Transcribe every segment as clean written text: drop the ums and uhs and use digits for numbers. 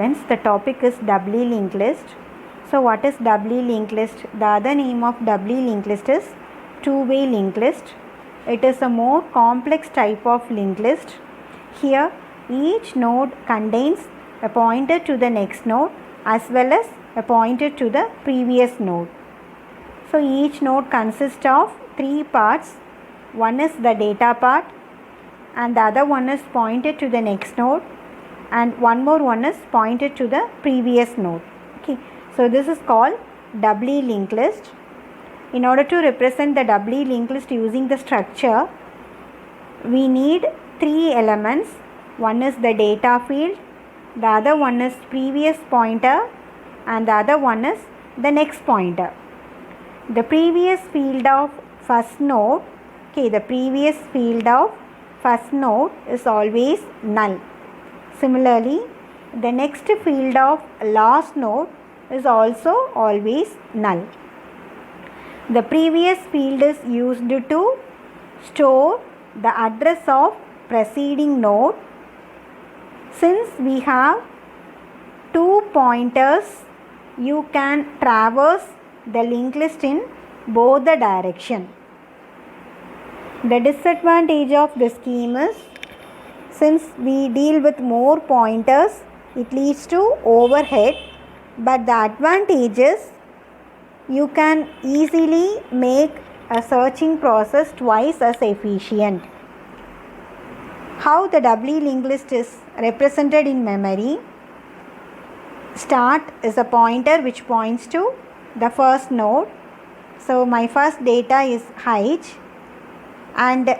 Hence the topic is doubly linked list. So what is doubly linked list? The other name of doubly linked list is two-way linked list. It is a more complex type of linked list. Here each node contains a pointer to the next node as well as a pointer to the previous node. So each node consists of three parts. One is the data part, and the other one is pointed to the next node, and one more one is pointed to the previous node. Okay, so this is called doubly linked list. In order to represent the doubly linked list using the structure, we need three elements. One is the data field, the other one is previous pointer, and the other one is the next pointer. The previous field of first node, the previous field of first node is always null. Similarly, the next field of last node is also always null. The previous field is used to store the address of preceding node. Since we have two pointers, you can traverse the linked list in both the direction. The disadvantage of the scheme is, since we deal with more pointers, it leads to overhead, but the advantage is you can easily make a searching process twice as efficient. How the doubly linked list is represented in memory? Start is a pointer which points to the first node. So my first data is height, and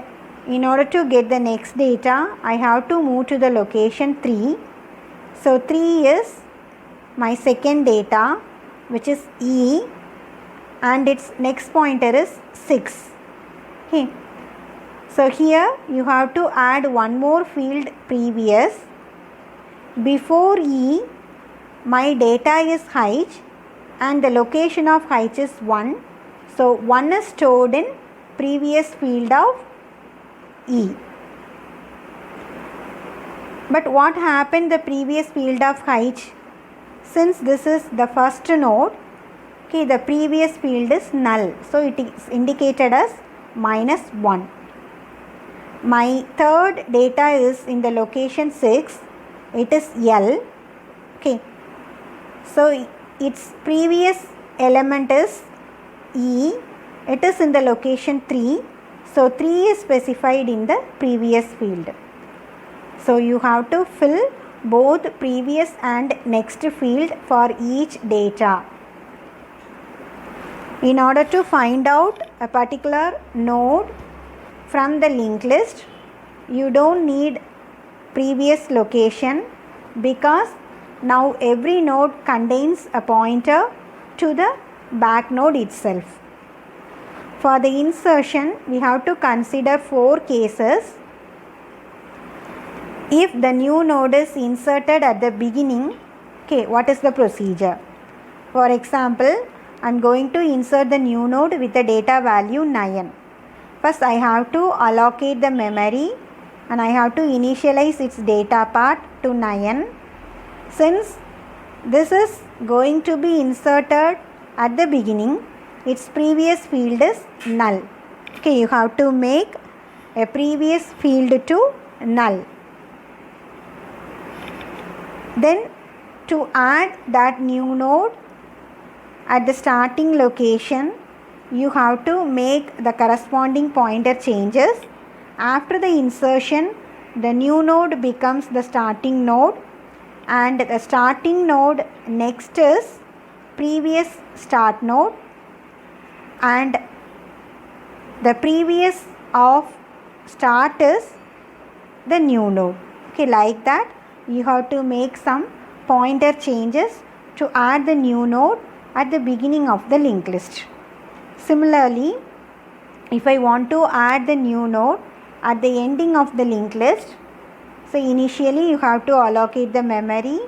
in order to get the next data, I have to move to the location 3. So 3 is my second data, which is E, and its next pointer is 6. Okay. So here you have to add one more field, previous. Before E, my data is height and the location of height is 1. So 1 is stored in previous field of E. But what happened the previous field of height? Since this is the first node, the previous field is null. So it is indicated as -1. My third data is in the location 6. It is L. So its previous element is E. It is in the location 3. So 3 is specified in the previous field. So you have to fill both previous and next field for each data. In order to find out a particular node from the linked list, you don't need previous location, because now every node contains a pointer to the back node itself. For the insertion, we have to consider 4 cases. If the new node is inserted at the beginning, what is the procedure? For example, I am going to insert the new node with the data value 9. First, I have to allocate the memory and I have to initialize its data part to 9. Since this is going to be inserted at the beginning, its previous field is null. You have to make a previous field to null. Then to add that new node at the starting location, you have to make the corresponding pointer changes. After the insertion, the new node becomes the starting node, and the starting node next is previous start node, and the previous of start is the new node. Like that you have to make some pointer changes to add the new node at the beginning of the linked list. Similarly, if I want to add the new node at the ending of the linked list, so initially you have to allocate the memory,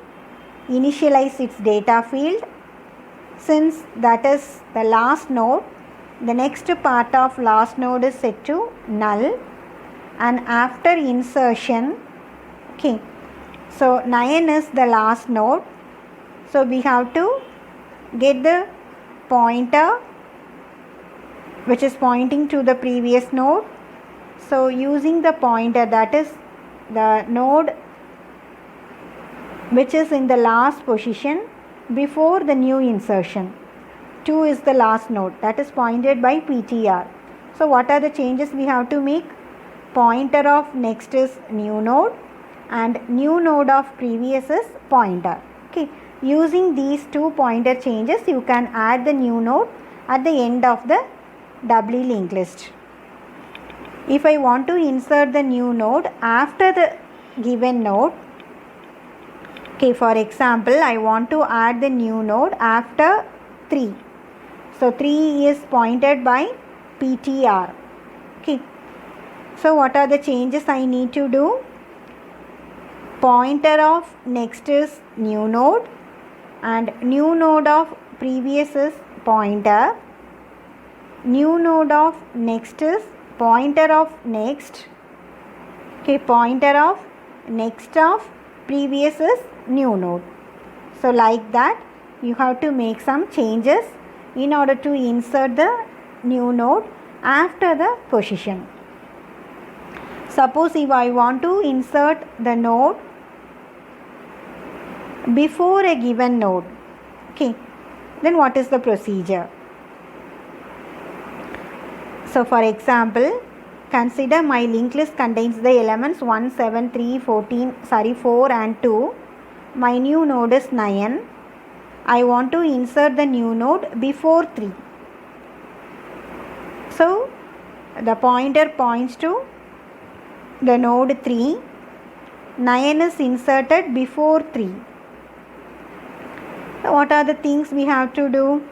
initialize its data field. Since that is the last node, the next part of last node is set to null, and after insertion, So 9 is the last node. So we have to get the pointer which is pointing to the previous node. So using the pointer, that is the node which is in the last position before the new insertion. 2 is the last node, that is pointed by PTR. So what are the changes we have to make? Pointer of next is new node and new node of previous is pointer. Okay. Using these two pointer changes, you can add the new node at the end of the doubly linked list. If I want to insert the new node after the given node, okay, for example, I want to add the new node after 3. So 3 is pointed by PTR. Okay. So what are the changes I need to do? Pointer of next is new node and new node of previous is pointer. New node of next is pointer of next. Okay, pointer of next of previous is new node. So like that you have to make some changes in order to insert the new node after the position. Suppose if I want to insert the node before a given node, okay, then what is the procedure? So for example, consider my linked list contains the elements 1, 7, 3, 4 and 2. My new node is 9. I want to insert the new node before 3. So the pointer points to the node 3. 9 is inserted before 3. So what are the things we have to do?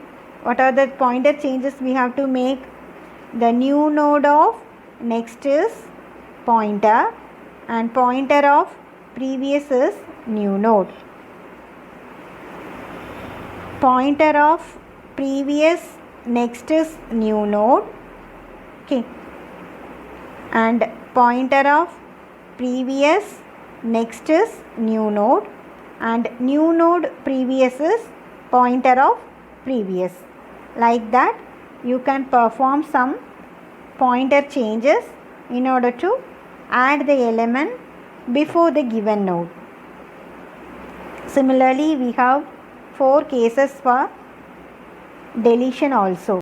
What are the pointer changes we have to make? The new node of next is pointer and pointer of previous is new node. Pointer of previous next is new node. Okay. And pointer of previous next is new node and new node previous is pointer of previous. Like that you can perform some pointer changes in order to add the element before the given node. Similarly, we have 4 cases for deletion also.